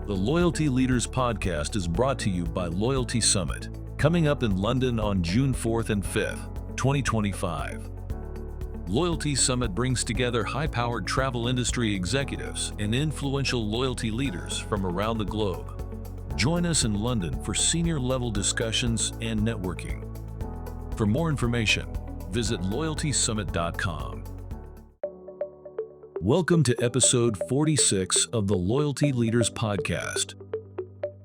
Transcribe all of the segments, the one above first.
The Loyalty Leaders podcast is brought to you by Loyalty Summit, coming up in London on June 4th and 5th, 2025. Loyalty Summit brings together high-powered travel industry executives and influential loyalty leaders from around the globe. Join us in London for senior-level discussions and networking. For more information, visit loyaltysummit.com. Welcome to episode 46 of the Loyalty Leaders podcast.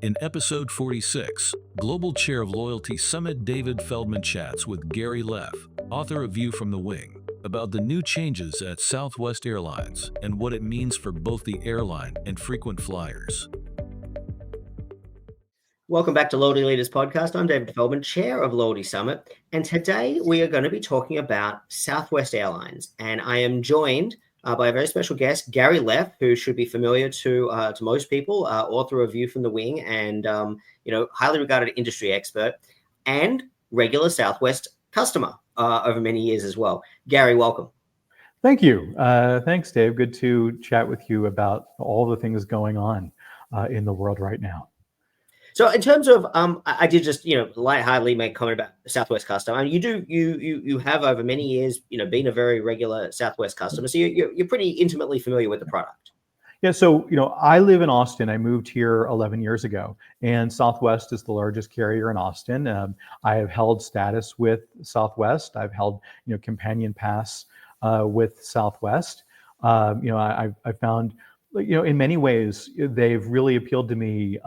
In episode 46, Global Chair of Loyalty Summit David Feldman chats with Gary Leff, author of View from the Wing, about the new changes at Southwest Airlines and what it means for both the airline and frequent flyers. Welcome back to Loyalty Leaders Podcast. I'm David Feldman, Chair of Loyalty Summit, and today we are going to be talking about Southwest Airlines, and I am joined by a very special guest, Gary Leff, who should be familiar to most people, author of View from the Wing, and highly regarded industry expert, and regular Southwest customer over many years as well. Gary, welcome. Thank you. Thanks, Dave. Good to chat with you about all the things going on in the world right now. So in terms of, I did just, lightheartedly make a comment about Southwest customer. I mean, you have over many years, been a very regular Southwest customer. So you're pretty intimately familiar with the product. Yeah. So, I live in Austin. I moved here 11 years ago, and Southwest is the largest carrier in Austin. I have held status with Southwest. I've held, companion pass with Southwest. I found, in many ways, they've really appealed to me.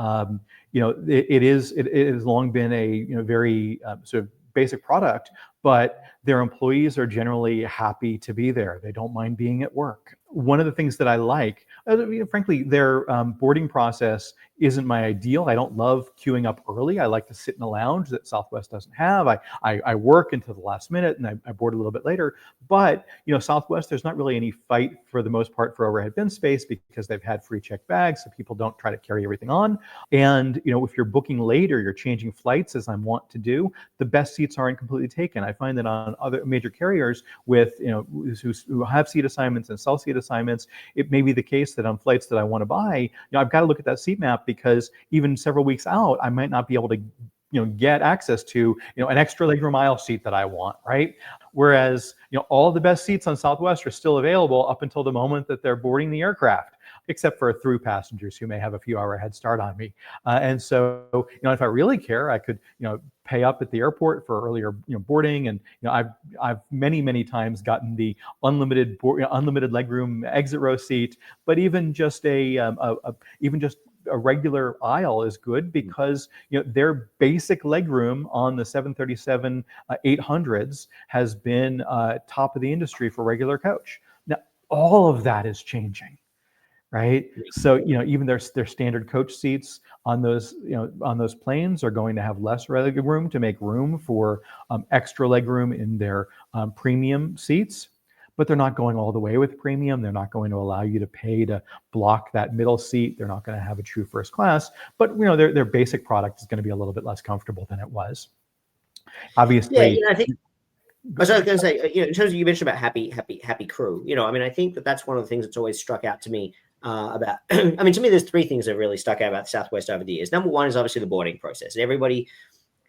It has long been a very sort of basic product, but their employees are generally happy to be there. They don't mind being at work. One of the things that I like, frankly, their boarding process isn't my ideal. I don't love queuing up early. I like to sit in a lounge that Southwest doesn't have. I work until the last minute and I board a little bit later. But Southwest, there's not really any fight for the most part for overhead bin space because they've had free checked bags, so people don't try to carry everything on. And if you're booking late or you're changing flights, as I want to do, the best seats aren't completely taken. I find that on other major carriers with who have seat assignments and sell seat assignments, it may be the case that on flights that I want to buy, I've got to look at that seat map because even several weeks out, I might not be able to get access to an extra legroom aisle seat that I want, right? Whereas all the best seats on Southwest are still available up until the moment that they're boarding the aircraft, except for through passengers who may have a few hour head start on me. And so if I really care, I could pay up at the airport for earlier boarding, and I've many times gotten the unlimited legroom exit row seat, but even just a regular aisle is good because their basic legroom on the 737 800s has been top of the industry for regular coach. Now all of that is changing, right? So even their standard coach seats on those planes are going to have less leg room to make room for extra leg room in their premium seats. But they're not going all the way with premium. They're not going to allow you to pay to block that middle seat. They're not going to have a true first class. But their basic product is going to be a little bit less comfortable than it was. Obviously, I think. I was going to say, in terms of you mentioned about happy crew. I think that's one of the things that's always struck out to me about. To me, there's three things that really stuck out about Southwest over the years. Number one is obviously the boarding process, and everybody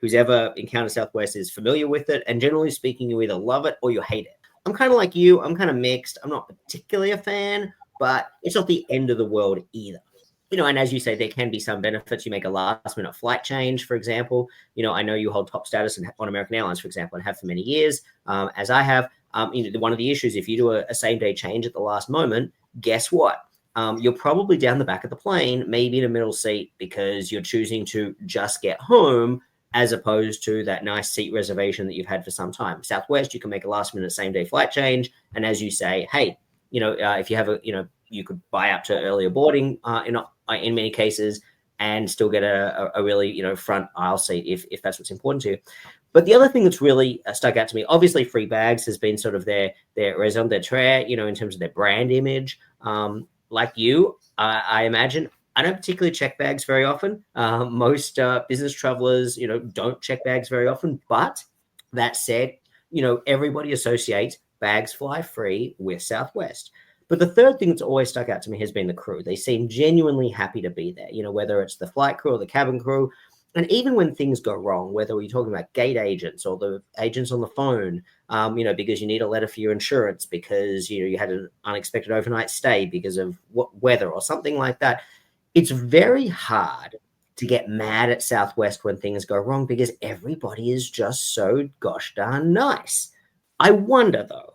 who's ever encountered Southwest is familiar with it. And generally speaking, you either love it or you hate it. I'm kind of like you. I'm kind of mixed. I'm not particularly a fan, but it's not the end of the world either. And as you say, there can be some benefits. You make a last-minute flight change, for example. I know you hold top status on American Airlines, for example, and have for many years, as I have. One of the issues, if you do a same-day change at the last moment, guess what? You're probably down the back of the plane, maybe in a middle seat, because you're choosing to just get home as opposed to that nice seat reservation that you've had for some time. Southwest, you can make a last-minute same-day flight change, and as you say, hey, if you have you could buy up to earlier boarding in many cases, and still get a really front aisle seat if that's what's important to you. But the other thing that's really stuck out to me, obviously, free bags has been sort of their raison d'etre, in terms of their brand image. Like you, I imagine. I don't particularly check bags very often. Most business travelers, don't check bags very often. But that said, everybody associates bags fly free with Southwest. But the third thing that's always stuck out to me has been the crew. They seem genuinely happy to be there, whether it's the flight crew or the cabin crew. And even when things go wrong, whether we're talking about gate agents or the agents on the phone, because you need a letter for your insurance, because you had an unexpected overnight stay because of what weather or something like that, it's very hard to get mad at Southwest when things go wrong because everybody is just so gosh darn nice. I wonder though,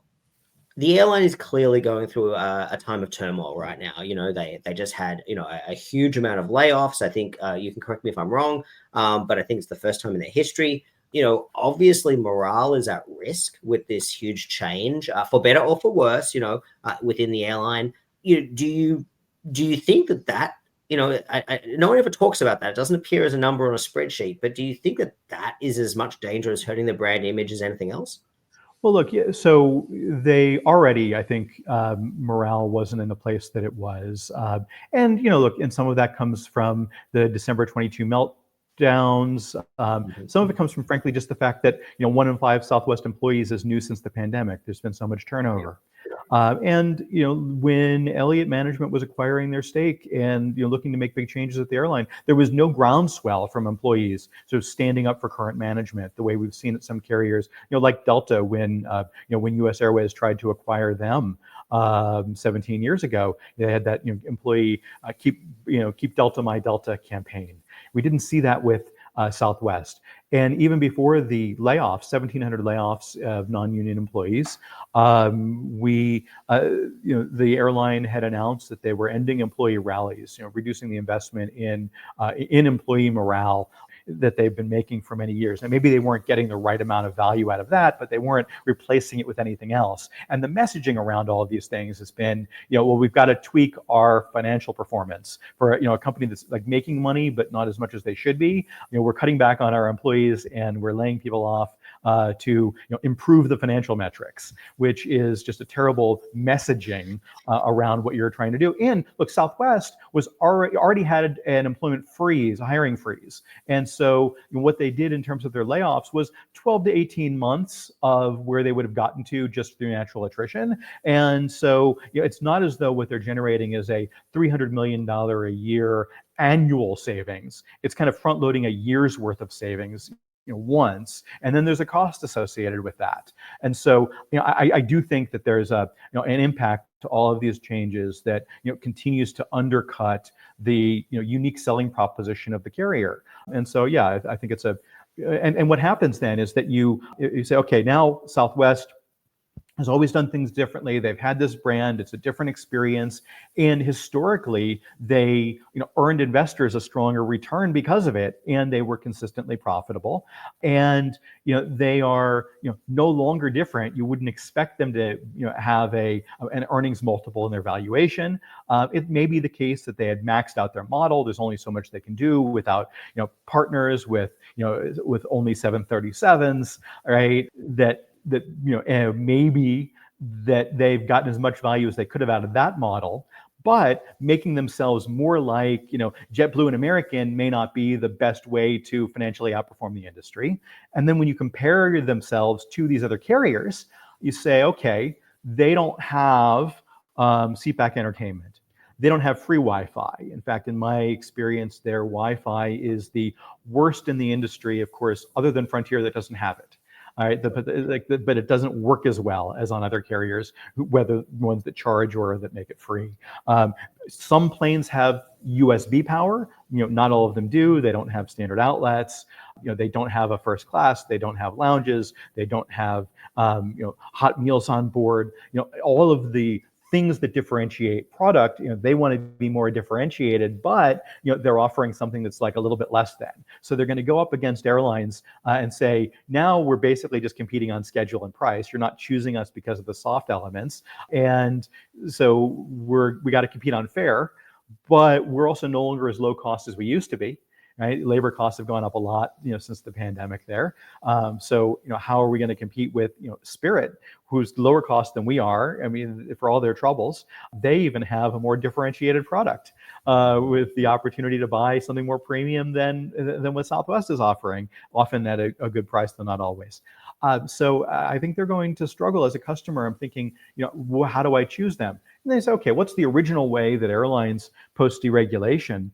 the airline is clearly going through a time of turmoil right now. They just had a huge amount of layoffs. I think you can correct me if I'm wrong, but I think it's the first time in their history. Obviously morale is at risk with this huge change, for better or for worse. Within the airline. Do you think that no one ever talks about that. It doesn't appear as a number on a spreadsheet. But do you think that is as much danger as hurting the brand image as anything else? Well, look, so they already, I think, morale wasn't in the place that it was. And, look, and some of that comes from the December 22 meltdowns. Some of it comes from, frankly, just the fact that, 1 in 5 Southwest employees is new since the pandemic. There's been so much turnover. And, when Elliott Management was acquiring their stake and, looking to make big changes at the airline, there was no groundswell from employees sort of standing up for current management the way we've seen at some carriers, like Delta when US Airways tried to acquire them 17 years ago. They had that employee keep Delta my Delta campaign. We didn't see that with Southwest. And even before the layoffs, 1,700 layoffs of non-union employees, the airline had announced that they were ending employee rallies, reducing the investment in employee morale that they've been making for many years. And maybe they weren't getting the right amount of value out of that, but they weren't replacing it with anything else. And the messaging around all of these things has been, we've got to tweak our financial performance for, a company that's like making money, but not as much as they should be. We're cutting back on our employees and we're laying people off to improve the financial metrics, which is just a terrible messaging around what you're trying to do. And look, Southwest was already had an employment freeze, a hiring freeze. And so what they did in terms of their layoffs was 12 to 18 months of where they would have gotten to just through natural attrition. And so it's not as though what they're generating is a $300 million a year annual savings. It's kind of front loading a year's worth of savings once, and then there's a cost associated with that. And so, I do think that there's an impact to all of these changes that continues to undercut the unique selling proposition of the carrier. And so, yeah, I think it's and what happens then is that you say, okay, now Southwest has always done things differently. They've had this brand, it's a different experience. And historically, they earned investors a stronger return because of it. And they were consistently profitable. And they are no longer different. You wouldn't expect them to have an earnings multiple in their valuation. It may be the case that they had maxed out their model. There's only so much they can do without partners with only 737s, right? That maybe that they've gotten as much value as they could have out of that model, but making themselves more like, JetBlue and American may not be the best way to financially outperform the industry. And then when you compare themselves to these other carriers, you say, okay, they don't have seatback entertainment. They don't have free Wi-Fi. In fact, in my experience, their Wi-Fi is the worst in the industry, of course, other than Frontier that doesn't have it. All right, but it doesn't work as well as on other carriers, whether ones that charge or that make it free. Some planes have USB power. Not all of them do. They don't have standard outlets. They don't have a first class. They don't have lounges. They don't have hot meals on board. All of the things that differentiate product, they want to be more differentiated, but they're offering something that's like a little bit less than. So they're going to go up against airlines and say, now we're basically just competing on schedule and price. You're not choosing us because of the soft elements, and so we got to compete on fare, but we're also no longer as low cost as we used to be. Right? Labor costs have gone up a lot, since the pandemic there. So, how are we going to compete with, Spirit, who's lower cost than we are? I mean, for all their troubles, they even have a more differentiated product with the opportunity to buy something more premium than what Southwest is offering, often at a good price, though not always. So I think they're going to struggle as a customer. I'm thinking, how do I choose them? And they say, okay, what's the original way that airlines post-deregulation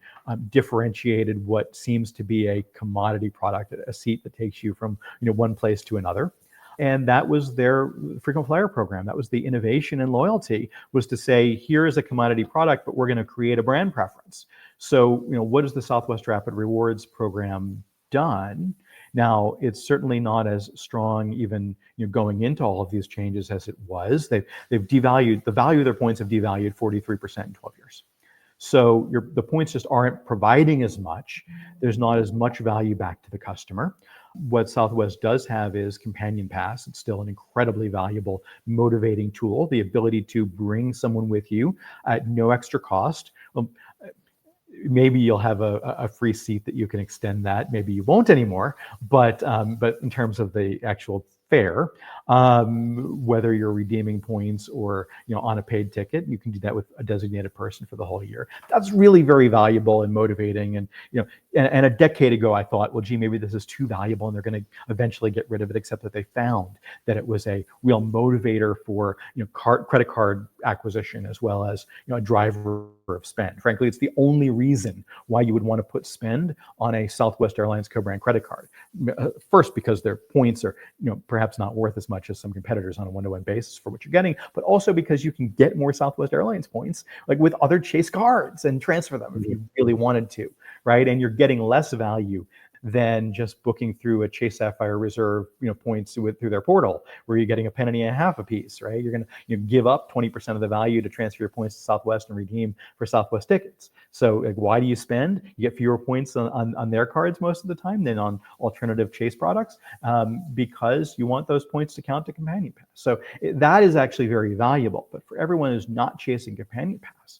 differentiated what seems to be a commodity product, a seat that takes you from one place to another? And that was their frequent flyer program. That was the innovation in loyalty, was to say, here is a commodity product, but we're going to create a brand preference. So, what has the Southwest Rapid Rewards program done? Now, it's certainly not as strong, even going into all of these changes, as it was. They've devalued, the value of their points have devalued 43% in 12 years. So the points just aren't providing as much. There's not as much value back to the customer. What Southwest does have is Companion Pass. It's still an incredibly valuable, motivating tool, the ability to bring someone with you at no extra cost. Maybe you'll have a free seat that you can extend that. Maybe you won't anymore. But in terms of the actual fare, whether you're redeeming points or on a paid ticket, you can do that with a designated person for the whole year. That's really very valuable and motivating. And and a decade ago, I thought, well, gee, maybe this is too valuable and they're going to eventually get rid of it. Except that they found that it was a real motivator for credit card acquisition, as well as a driver of spend. Frankly, it's the only reason why you would want to put spend on a Southwest Airlines co-brand credit card. First, because their points are perhaps not worth as much as some competitors on a one-to-one basis for what you're getting, but also because you can get more Southwest Airlines points like with other Chase cards and transfer them if you really wanted to, right? And you're getting less value than just booking through a Chase Sapphire Reserve, points through their portal, where you're getting $0.015 a piece, right? You're going to give up 20% of the value to transfer your points to Southwest and redeem for Southwest tickets. So why do you spend? You get fewer points on their cards most of the time than on alternative Chase products, because you want those points to count to Companion Pass. So that is actually very valuable. But for everyone who's not chasing Companion Pass,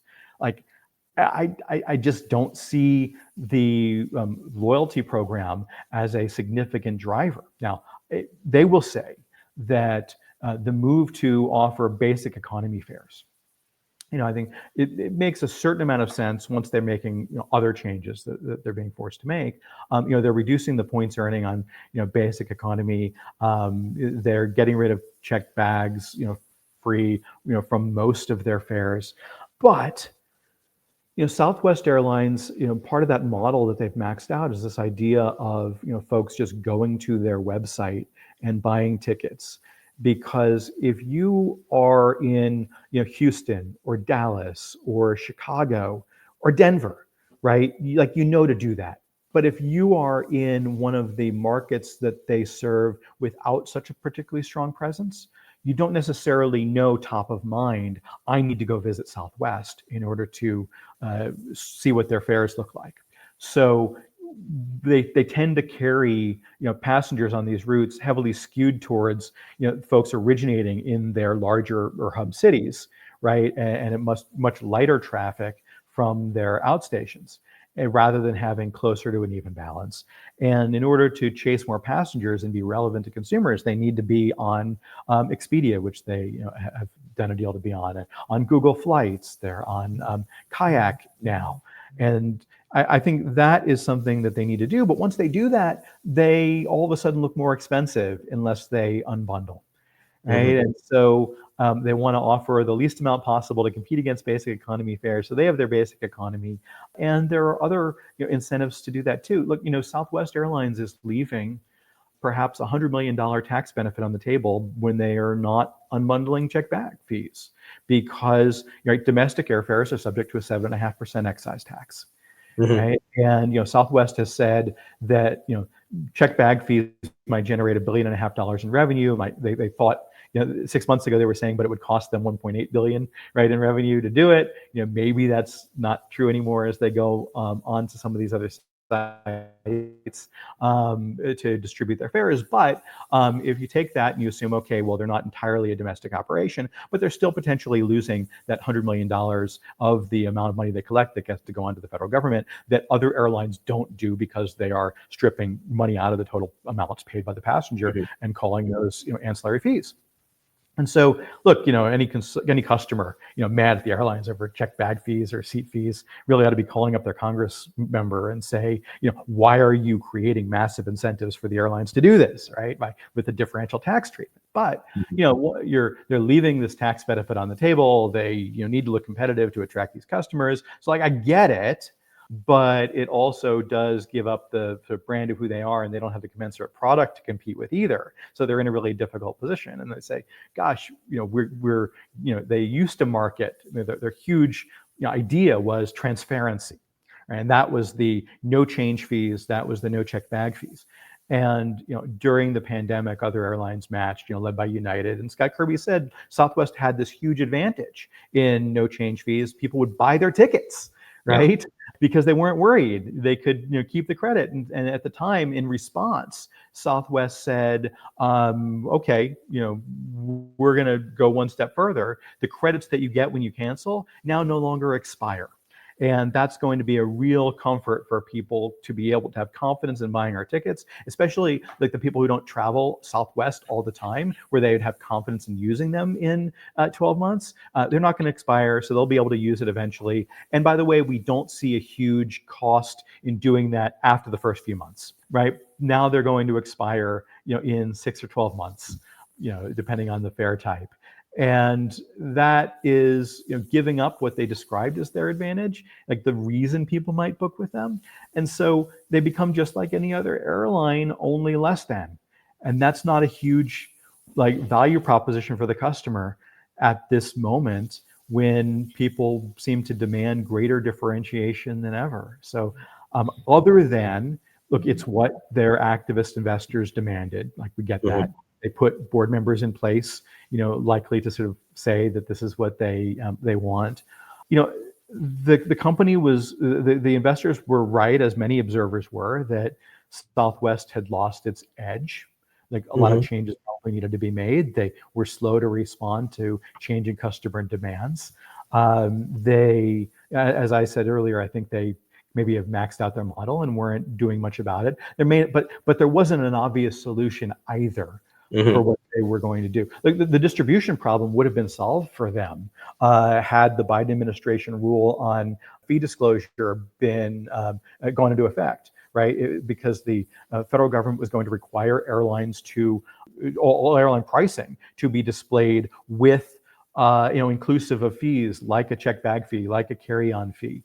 I just don't see the loyalty program as a significant driver. Now, they will say that the move to offer basic economy fares, I think it makes a certain amount of sense once they're making other changes that they're being forced to make. They're reducing the points earning on basic economy. They're getting rid of checked bags, free, from most of their fares, but Southwest Airlines, part of that model that they've maxed out is this idea of, folks just going to their website and buying tickets. Because if you are in, Houston or Dallas or Chicago or Denver, right, to do that. But if you are in one of the markets that they serve without such a particularly strong presence, you don't necessarily know top of mind, I need to go visit Southwest in order to see what their fares look like. So they tend to carry passengers on these routes heavily skewed towards folks originating in their larger or hub cities, right? And it much lighter traffic from their outstations, rather than having closer to an even balance. And in order to chase more passengers and be relevant to consumers, they need to be on Expedia, which they have done a deal to be on Google Flights. They're on Kayak now. And I think that is something that they need to do. But once they do that, they all of a sudden look more expensive unless they unbundle, right? Mm-hmm. And so they want to offer the least amount possible to compete against basic economy fares. So they have their basic economy, and there are other incentives to do that too. Look, Southwest Airlines is leaving perhaps $100 million tax benefit on the table when they are not unbundling check bag fees, because domestic airfares are subject to a 7.5% excise tax. Mm-hmm. Right? And Southwest has said that check bag fees might generate $1.5 billion in revenue. They thought 6 months ago they were saying, but it would cost them 1.8 billion, right, in revenue to do it. Maybe that's not true anymore as they go on to some of these other sites to distribute their fares. But if you take that and you assume, okay, well, they're not entirely a domestic operation, but they're still potentially losing that $100 million of the amount of money they collect that gets to go onto the federal government that other airlines don't do, because they are stripping money out of the total amounts paid by the passenger and calling those ancillary fees. And so, look, any customer, mad at the airlines over checked bag fees or seat fees really ought to be calling up their Congress member and say, why are you creating massive incentives for the airlines to do this, right? With the differential tax treatment. But they're leaving this tax benefit on the table. They need to look competitive to attract these customers. So I get it. But it also does give up the brand of who they are, and they don't have the commensurate product to compete with either. So they're in a really difficult position. And they say, gosh, we're they used to market, their huge idea was transparency. Right? And that was the no change fees, that was the no check bag fees. And during the pandemic, other airlines matched, led by United. And Scott Kirby said Southwest had this huge advantage in no change fees. People would buy their tickets, right? Yeah. Because they weren't worried. They could keep the credit. And at the time, in response, Southwest said, okay, we're going to go one step further. The credits that you get when you cancel now no longer expire. And that's going to be a real comfort for people to be able to have confidence in buying our tickets, especially like the people who don't travel Southwest all the time, where they would have confidence in using them in 12 months. They're not going to expire, so they'll be able to use it eventually. And by the way, we don't see a huge cost in doing that after the first few months, right? Now they're going to expire, in 6 or 12 months, depending on the fare type. And that is giving up what they described as their advantage, like the reason people might book with them. And so they become just like any other airline, only less than. And that's not a huge value proposition for the customer at this moment, when people seem to demand greater differentiation than ever. So other than, look, it's what their activist investors demanded. We get that. They put board members in place, likely to sort of say that this is what they want. The company was, the investors were right, as many observers were, that Southwest had lost its edge. A lot of changes probably needed to be made. They were slow to respond to changing customer demands. They, as I said earlier, I think they maybe have maxed out their model and weren't doing much about it. But there wasn't an obvious solution either. For what they were going to do. The distribution problem would have been solved for them had the Biden administration rule on fee disclosure been gone into effect, right? Because the federal government was going to require airlines to, all airline pricing to be displayed with, inclusive of fees like a check bag fee, like a carry-on fee.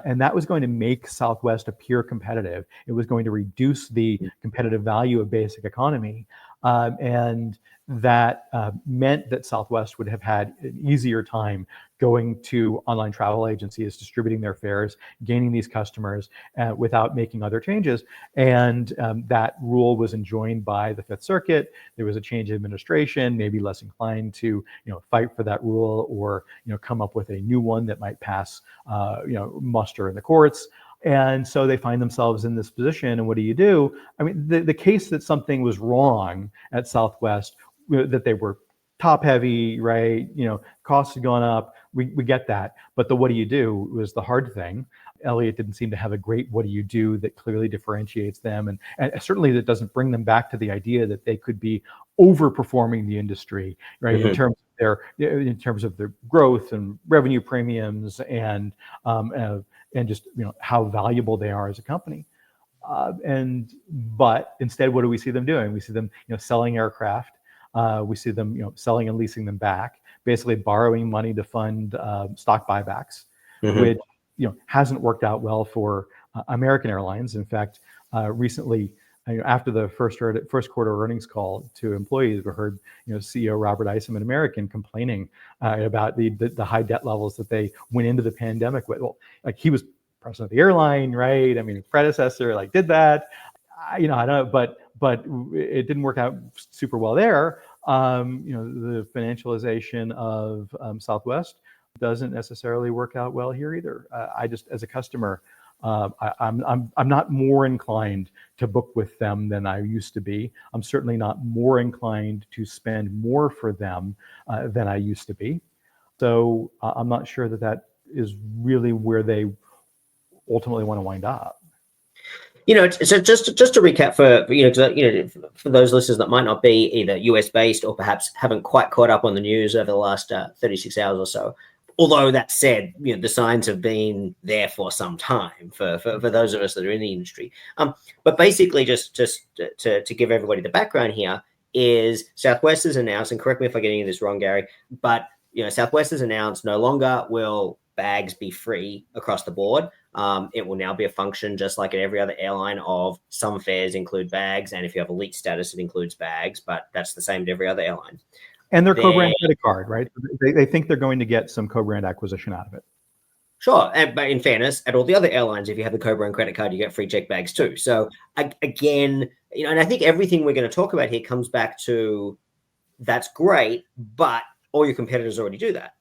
And that was going to make Southwest appear competitive. It was going to reduce the competitive value of basic economy. And that meant that Southwest would have had an easier time going to online travel agencies, distributing their fares, gaining these customers without making other changes. And that rule was enjoined by the Fifth Circuit. There was a change in administration, maybe less inclined to fight for that rule, or come up with a new one that might pass muster in the courts. And so they find themselves in this position. And what do you do? I mean, the case that something was wrong at Southwest, that they were top heavy, right? Costs had gone up. We get that. But the what do you do was the hard thing. Elliott didn't seem to have a great what do you do that clearly differentiates them. And certainly that doesn't bring them back to the idea that they could be overperforming the industry, right? In terms of their growth and revenue premiums and just how valuable they are as a company. But instead, what do we see them doing? We see them selling aircraft. We see them selling and leasing them back, basically borrowing money to fund stock buybacks, which hasn't worked out well for American Airlines. In fact, recently, after the first quarter earnings call to employees, we heard CEO Robert Isom at American complaining about the high debt levels that they went into the pandemic with. Well, he was president of the airline, right? I mean, his predecessor did that. I don't know, but it didn't work out super well there. The financialization of Southwest doesn't necessarily work out well here either. I just, as a customer, I'm not more inclined to book with them than I used to be. I'm certainly not more inclined to spend more for them than I used to be. So I'm not sure that is really where they ultimately want to wind up. So just to recap for those listeners that might not be either US based or perhaps haven't quite caught up on the news over the last 36 hours or so. Although that said, the signs have been there for some time for those of us that are in the industry. But basically, just to give everybody the background here, is Southwest has announced, and correct me if I'm getting this wrong, Gary, but Southwest has announced no longer will bags be free across the board. It will now be a function, just like at every other airline, of some fares include bags, and if you have elite status, it includes bags, but that's the same to every other airline. And their co-brand credit card, right? They think they're going to get some co-brand acquisition out of it. Sure, but in fairness, at all the other airlines, if you have the co-brand credit card, you get free check bags too. So again, and I think everything we're going to talk about here comes back to that's great, but all your competitors already do that.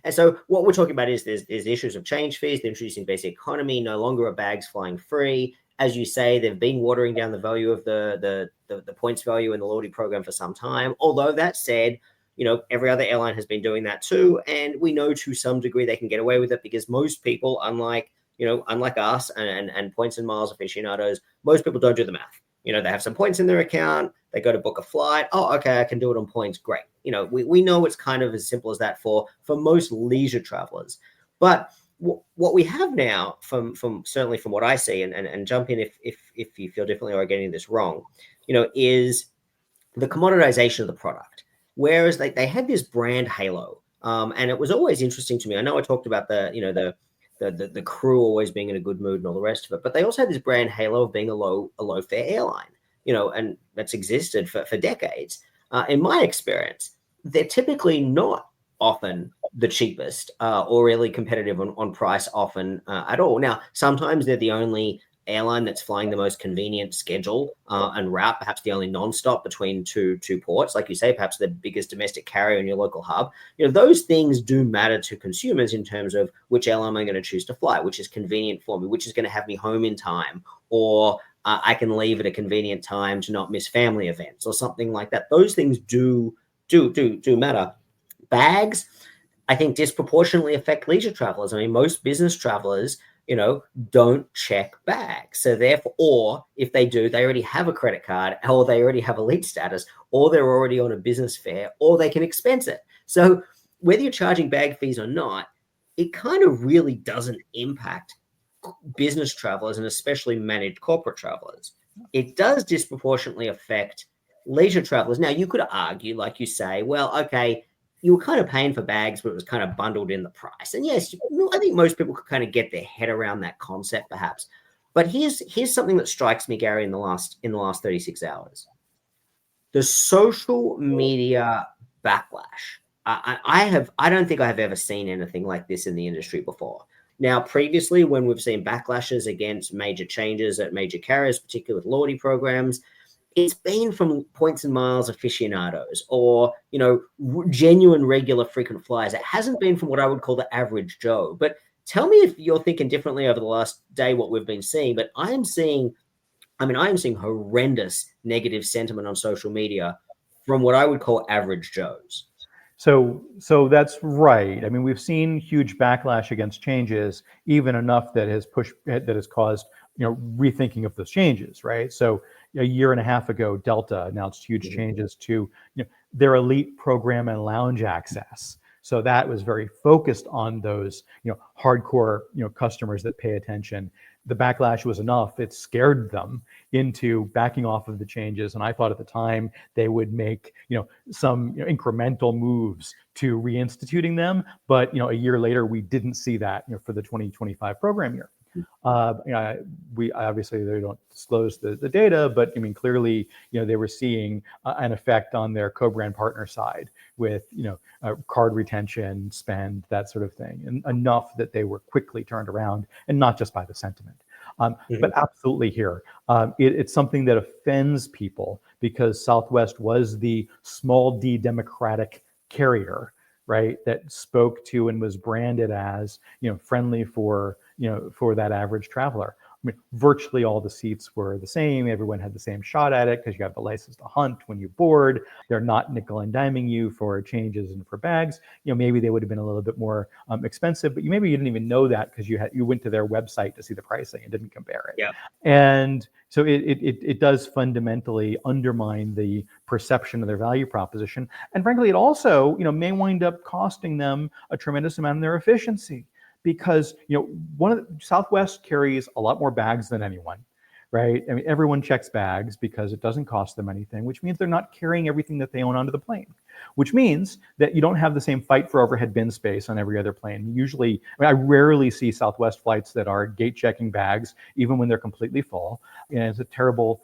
And so what we're talking about is there's issues of change fees. They're introducing basic economy. No longer are bags flying free. As you say, they've been watering down the value of the points value in the loyalty program for some time. Although that said, every other airline has been doing that too. And we know to some degree they can get away with it because most people, unlike us and points and miles aficionados, most people don't do the math. They have some points in their account. They go to book a flight. Oh, okay, I can do it on points. Great. We know it's kind of as simple as that for most leisure travelers. But what we have now, from certainly from what I see, and jump in if you feel differently or are getting this wrong, is the commoditization of the product. Whereas they had this brand halo, and it was always interesting to me. I know I talked about the crew always being in a good mood and all the rest of it, but they also had this brand halo of being a low fare airline, and that's existed for decades. In my experience, they're typically not often the cheapest or really competitive on price often at all. Now, sometimes they're the only airline that's flying the most convenient schedule and route, perhaps the only nonstop between two ports, like you say, perhaps the biggest domestic carrier in your local hub. Those things do matter to consumers in terms of which airline am I going to choose to fly, which is convenient for me, which is going to have me home in time, or I can leave at a convenient time to not miss family events or something like that. Those things do matter. Bags, I think, disproportionately affect leisure travelers. I mean, most business travelers, don't check bags. So therefore, or if they do, they already have a credit card, or they already have elite status, or they're already on a business fare, or they can expense it. So whether you're charging bag fees or not, it kind of really doesn't impact business travelers and especially managed corporate travelers. It does disproportionately affect leisure travelers. Now, you could argue, like you say, well, okay, you were kind of paying for bags, but it was kind of bundled in the price. And yes, I think most people could kind of get their head around that concept, perhaps. But here's something that strikes me, Gary, in the last 36 hours. The social media backlash. I don't think I have ever seen anything like this in the industry before. Now, previously, when we've seen backlashes against major changes at major carriers, particularly with loyalty programs, it's been from points and miles aficionados or, genuine, regular, frequent flyers. It hasn't been from what I would call the average Joe. But tell me if you're thinking differently over the last day, what we've been seeing. But I am seeing horrendous negative sentiment on social media from what I would call average Joes. So that's right. I mean, we've seen huge backlash against changes, even enough that has caused, rethinking of those changes, right? So a year and a half ago, Delta announced huge changes to their elite program and lounge access. So that was very focused on those, hardcore, customers that pay attention. The backlash was enough. It scared them into backing off of the changes. And I thought at the time they would make, some incremental moves to reinstituting them. But, a year later, we didn't see that, for the 2025 program year. We obviously, they don't disclose the data, but I mean, clearly, they were seeing an effect on their co-brand partner side with, card retention, spend, that sort of thing, and enough that they were quickly turned around, and not just by the sentiment. But absolutely here, it's something that offends people because Southwest was the small d democratic carrier, right, that spoke to and was branded as, friendly for that average traveler. virtually all the seats were the same. Everyone had the same shot at it because you have the license to hunt when you board. They're not nickel and diming you for changes and for bags. Maybe they would have been a little bit more expensive, but maybe you didn't even know that because you went to their website to see the pricing and didn't compare it. Yeah. And so it does fundamentally undermine the perception of their value proposition. And frankly, it also, may wind up costing them a tremendous amount of their efficiency because, Southwest carries a lot more bags than anyone, right? I mean, everyone checks bags because it doesn't cost them anything, which means they're not carrying everything that they own onto the plane, which means that you don't have the same fight for overhead bin space on every other plane. Usually, I rarely see Southwest flights that are gate checking bags, even when they're completely full. And it's a terrible,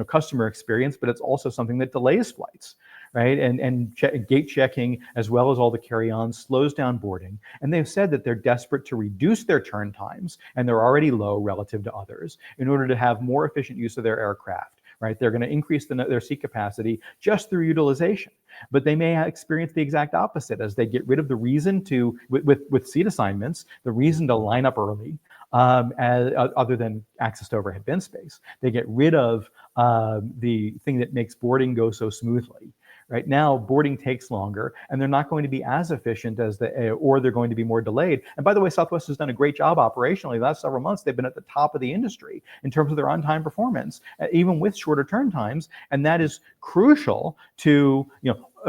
customer experience, but it's also something that delays flights, right? And gate checking, as well as all the carry-ons, slows down boarding. And they've said that they're desperate to reduce their turn times, and they're already low relative to others, in order to have more efficient use of their aircraft. Right, they're going to increase their seat capacity just through utilization, but they may experience the exact opposite as they get rid of the reason to, with seat assignments, the reason to line up early, other than access to overhead bin space. They get rid of the thing that makes boarding go so smoothly. Right now, boarding takes longer, and they're not going to be as efficient as or they're going to be more delayed. And by the way, Southwest has done a great job operationally. The last several months, they've been at the top of the industry in terms of their on-time performance, even with shorter turn times, and that is crucial to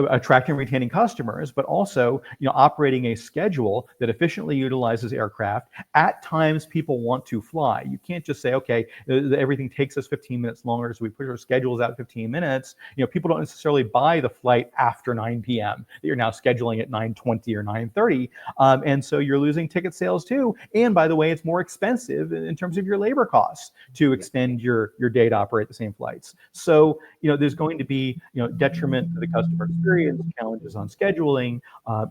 attracting and retaining customers, but also operating a schedule that efficiently utilizes aircraft at times people want to fly. You can't just say, okay, everything takes us 15 minutes longer, so we push our schedules out 15 minutes. People don't necessarily buy the flight after 9 p.m. that you're now scheduling at 9:20 or 9:30, and so you're losing ticket sales too. And by the way, it's more expensive in terms of your labor costs to extend your day to operate the same flights. So there's going to be detriment to the customer experience, challenges on scheduling,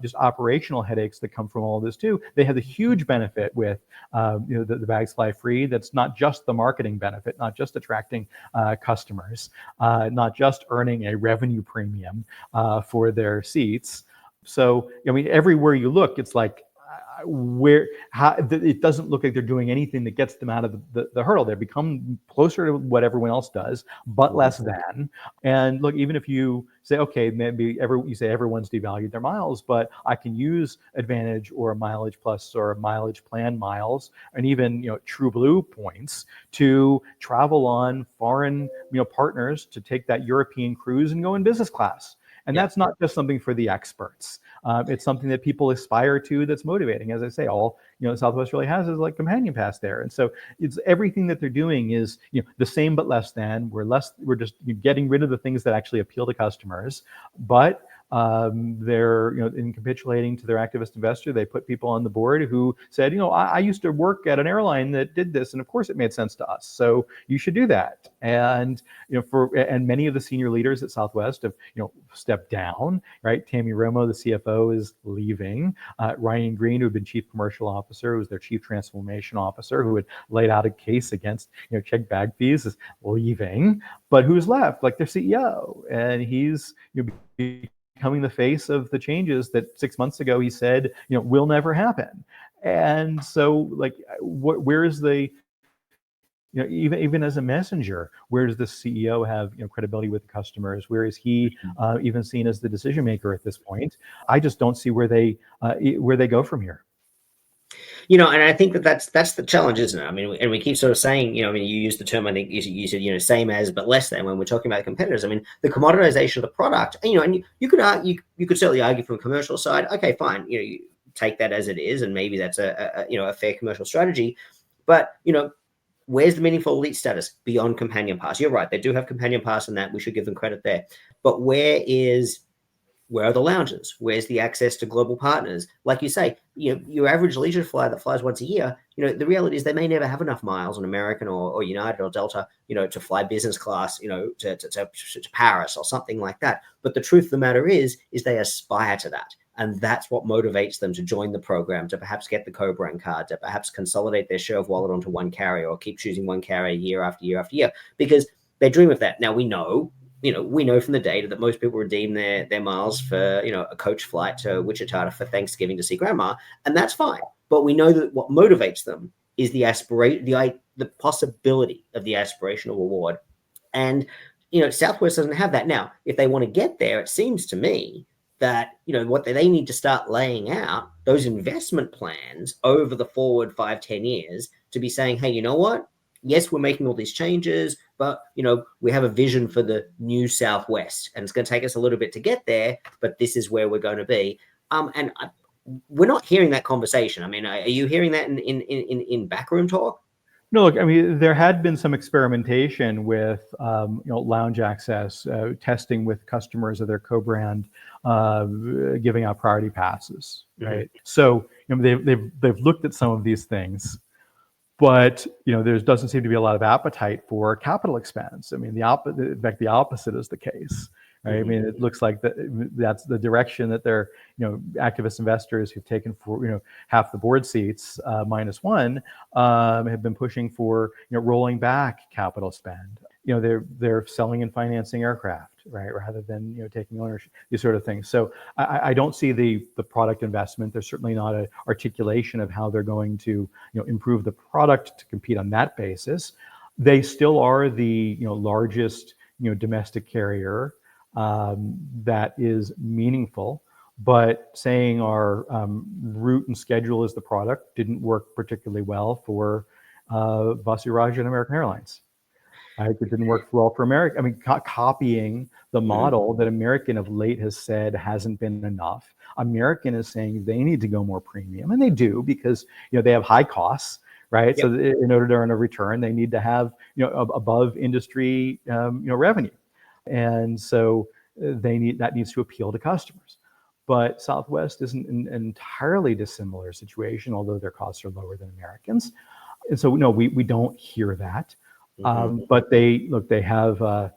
just operational headaches that come from all of this too. They have the huge benefit with the bags fly free. That's not just the marketing benefit, not just attracting customers, not just earning a revenue premium for their seats. So everywhere you look, it's like it doesn't look like they're doing anything that gets them out of the hurdle. They become closer to what everyone else does, but less than. And look, even if you say, okay, maybe you say everyone's devalued their miles, but I can use Advantage or Mileage Plus or Mileage Plan miles, and even True Blue points to travel on foreign partners to take that European cruise and go in business class. And that's not just something for the experts. It's something that people aspire to that's motivating. As I say, all Southwest really has is like companion pass there. And so it's everything that they're doing is the same but less than. We're just getting rid of the things that actually appeal to customers. But they're in capitulating to their activist investor. They put people on the board who said, I used to work at an airline that did this, and of course it made sense to us, so you should do that. And and many of the senior leaders at Southwest have stepped down. Right, Tammy Romo, the CFO, is leaving. Ryan Green, who had been chief commercial officer, who was their chief transformation officer, who had laid out a case against check bag fees, is leaving. But who's left? Like their CEO, and he's becoming the face of the changes that 6 months ago he said will never happen. And so where is the even as a messenger, where does the CEO have credibility with the customers? Where is he even seen as the decision maker at this point? I just don't see where they go from here. And I think that's the challenge, isn't it? I mean, and we keep sort of saying, you use the term, I think you said, same as, but less than when we're talking about competitors. I mean, the commoditization of the product, and you could argue, you could certainly argue from a commercial side, okay, fine, you take that as it is, and maybe that's a fair commercial strategy. But, where's the meaningful elite status beyond companion pass? You're right, they do have companion pass, and that we should give them credit there. But where are the lounges? Where's the access to global partners? Like you say, your average leisure flyer that flies once a year, the reality is they may never have enough miles on American or United or Delta, to fly business class, to Paris or something like that. But the truth of the matter is they aspire to that. And that's what motivates them to join the program, to perhaps get the co-brand card, to perhaps consolidate their share of wallet onto one carrier or keep choosing one carrier year after year after year, because they dream of that. Now we know from the data that most people redeem their miles for, a coach flight to Wichita for Thanksgiving to see grandma, and that's fine. But we know that what motivates them is the the possibility of the aspirational reward. And, Southwest doesn't have that. Now, if they want to get there, it seems to me that, what they need to start laying out those investment plans over the forward 5-10 years to be saying, hey, you know what? Yes, we're making all these changes, but, we have a vision for the new Southwest, and it's going to take us a little bit to get there, but this is where we're going to be. We're not hearing that conversation. I mean, are you hearing that in backroom talk? No, look, I mean, there had been some experimentation with, lounge access, testing with customers of their co-brand, giving out priority passes, right? Mm-hmm. So, they've looked at some of these things, but, there doesn't seem to be a lot of appetite for capital expense. I mean, in fact, the opposite is the case. Right? I mean, it looks like that's the direction that their, activist investors who've taken for, half the board seats, -1, have been pushing for, rolling back capital spend. They're selling and financing aircraft, right, rather than, taking ownership, these sort of things. So I don't see the product investment. There's certainly not an articulation of how they're going to, improve the product to compete on that basis. They still are the, largest, domestic carrier. That is meaningful, but saying our route and schedule is the product didn't work particularly well for Vasiraj and American Airlines. It didn't work well for American. I mean, copying the model that American of late has said hasn't been enough. American is saying they need to go more premium, and they do because they have high costs. Right. Yep. So in order to earn a return, they need to have above industry revenue. And so that needs to appeal to customers. But Southwest isn't an entirely dissimilar situation, although their costs are lower than Americans. And so, no, we don't hear that. Mm-hmm. But they have a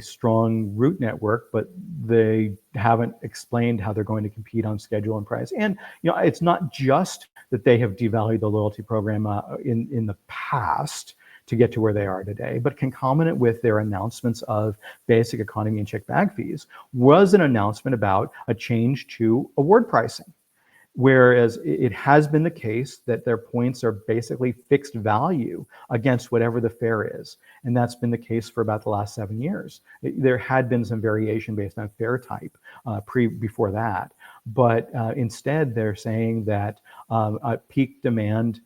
strong route network, but they haven't explained how they're going to compete on schedule and price. And, it's not just that they have devalued the loyalty program in the past to get to where they are today, but concomitant with their announcements of basic economy and check bag fees was an announcement about a change to award pricing. Whereas it has been the case that their points are basically fixed value against whatever the fare is. And that's been the case for about the last 7 years. There had been some variation based on fare type before that. But instead, they're saying that at peak demand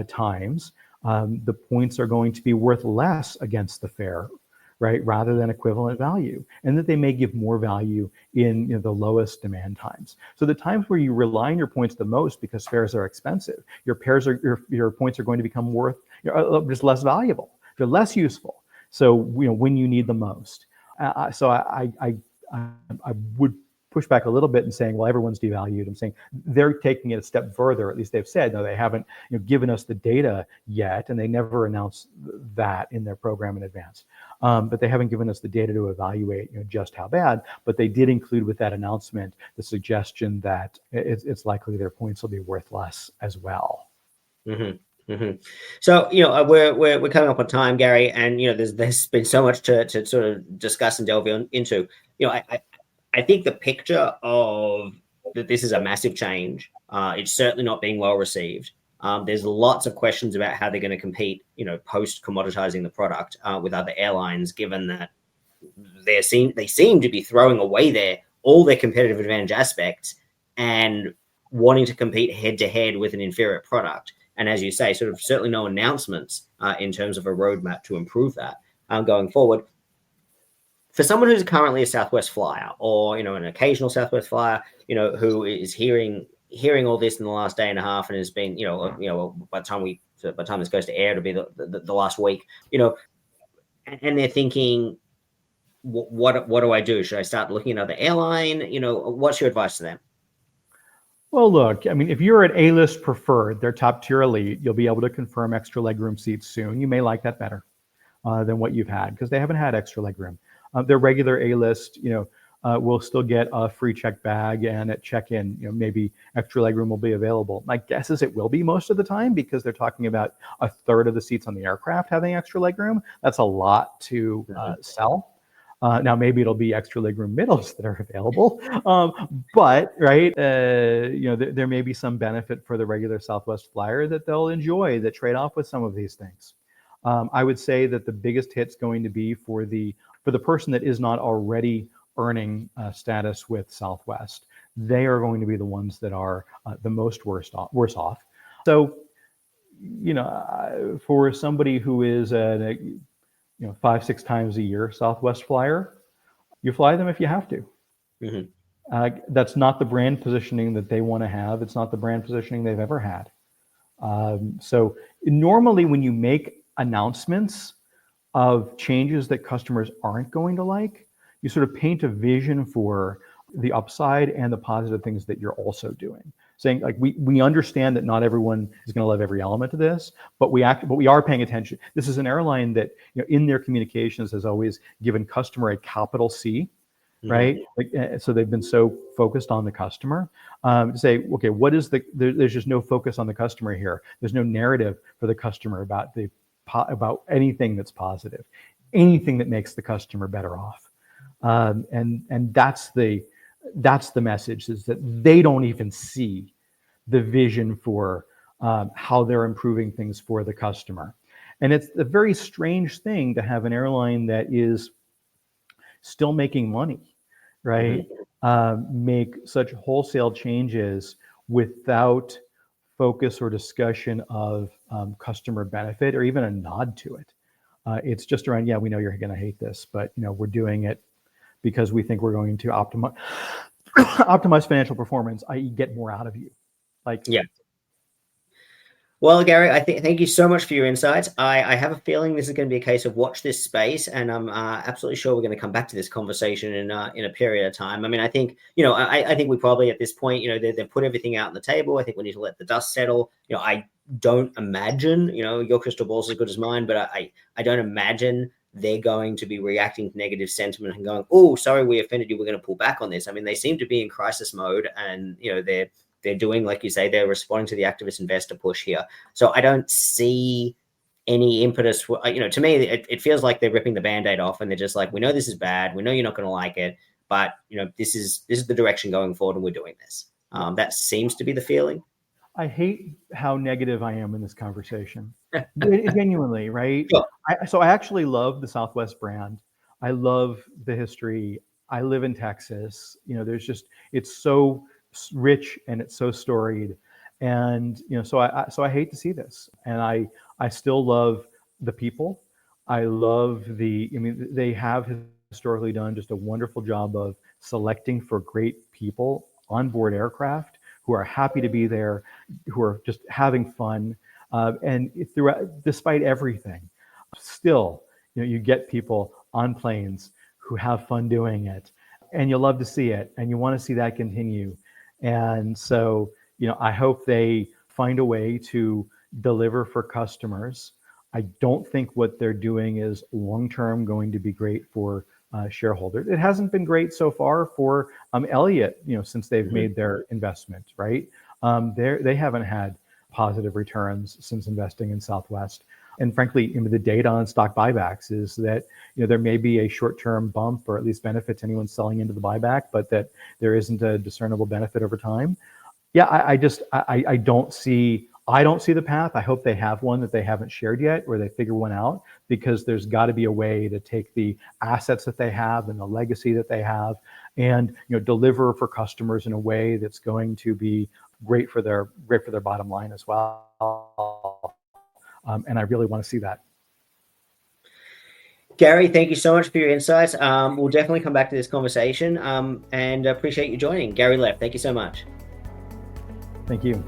times, the points are going to be worth less against the fare, right, rather than equivalent value, and that they may give more value in the lowest demand times. So the times where you rely on your points the most because fares are expensive, your points are going to become worth just less valuable. They're less useful. So when you need the most. So I would push back a little bit and saying, well, everyone's devalued. I'm saying they're taking it a step further. At least they've said, no, they haven't given us the data yet, and they never announced that in their program in advance. But they haven't given us the data to evaluate just how bad. But they did include with that announcement the suggestion that it's likely their points will be worth less as well. Mm-hmm. Mm-hmm. So we're coming up on time, Gary, and there's been so much to sort of discuss and delve into. I think the picture of that this is a massive change. It's certainly not being well received. There's lots of questions about how they're going to compete, post commoditizing the product with other airlines, given that they seem to be throwing away all their competitive advantage aspects and wanting to compete head to head with an inferior product. And as you say, sort of certainly no announcements in terms of a roadmap to improve that going forward. For someone who's currently a Southwest flyer or, an occasional Southwest flyer, who is hearing all this in the last day and a half and has been, by the time this goes to air, it'll be the last week, and they're thinking, what do I do? Should I start looking at another airline? What's your advice to them? Well, look, I mean, if you're at A-list preferred, their top tier elite, you'll be able to confirm extra legroom seats soon. You may like that better than what you've had because they haven't had extra legroom. Their regular A-list, will still get a free check bag, and at check-in, maybe extra legroom will be available. My guess is it will be most of the time because they're talking about a third of the seats on the aircraft having extra legroom. That's a lot to sell. Now, maybe it'll be extra legroom middles that are available, but right, there may be some benefit for the regular Southwest flyer that they'll enjoy that trade off with some of these things. I would say that the biggest hit's going to be for the person that is not already earning status with Southwest. They are going to be the ones that are the most worse off. So, for somebody who is a 5-6 times a year Southwest flyer, you fly them if you have to. Mm-hmm. That's not the brand positioning that they want to have. It's not the brand positioning they've ever had. So normally when you make announcements of changes that customers aren't going to like, you sort of paint a vision for the upside and the positive things that you're also doing. Saying like, we understand that not everyone is going to love every element of this, but we are paying attention. This is an airline that, in their communications has always given customer a capital C, right? So they've been so focused on the customer to say, okay, what is there's just no focus on the customer here. There's no narrative for the customer about anything that's positive, anything that makes the customer better off. And that's the message, is that they don't even see the vision for how they're improving things for the customer. And it's a very strange thing to have an airline that is still making money, right? Make such wholesale changes without focus or discussion of customer benefit or even a nod to it. It's just around, we know you're going to hate this, but we're doing it because we think we're going to optimize financial performance, i.e. get more out of you. Well, Gary, thank you so much for your insights. I have a feeling this is going to be a case of watch this space, and I'm absolutely sure we're going to come back to this conversation in a period of time. I mean, I think I think we probably at this point, they've put everything out on the table. I think we need to let the dust settle. I don't imagine, your crystal ball is as good as mine, but I don't imagine they're going to be reacting to negative sentiment and going, "Oh, sorry, we offended you. We're going to pull back on this." I mean, they seem to be in crisis mode, and they're doing, like you say, they're responding to the activist investor push here. So I don't see any impetus for, to me, it feels like they're ripping the Band-Aid off, and they're just like, we know this is bad. We know you're not going to like it, but this is the direction going forward, and we're doing this. That seems to be the feeling. I hate how negative I am in this conversation. Genuinely, right? Sure. So I actually love the Southwest brand. I love the history. I live in Texas. It's so rich and it's so storied, and so I hate to see this, and I still love the people. I love they have historically done just a wonderful job of selecting for great people on board aircraft who are happy to be there, who are just having fun, and despite everything, still you get people on planes who have fun doing it, and you love to see it, and you want to see that continue. And so, I hope they find a way to deliver for customers. I don't think what they're doing is long-term going to be great for shareholders. It hasn't been great so far for Elliott, since they've made their investment, right? They haven't had positive returns since investing in Southwest. And frankly, the data on stock buybacks is that there may be a short-term bump, or at least benefits anyone selling into the buyback, but that there isn't a discernible benefit over time. I don't see the path. I hope they have one that they haven't shared yet, or they figure one out, because there's got to be a way to take the assets that they have and the legacy that they have, and deliver for customers in a way that's going to be great for their bottom line as well. And I really want to see that. Gary, thank you so much for your insights. We'll definitely come back to this conversation, and appreciate you joining. Gary Leff, thank you so much. Thank you.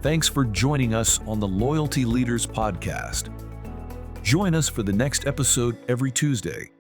Thanks for joining us on the Loyalty Leaders Podcast. Join us for the next episode every Tuesday.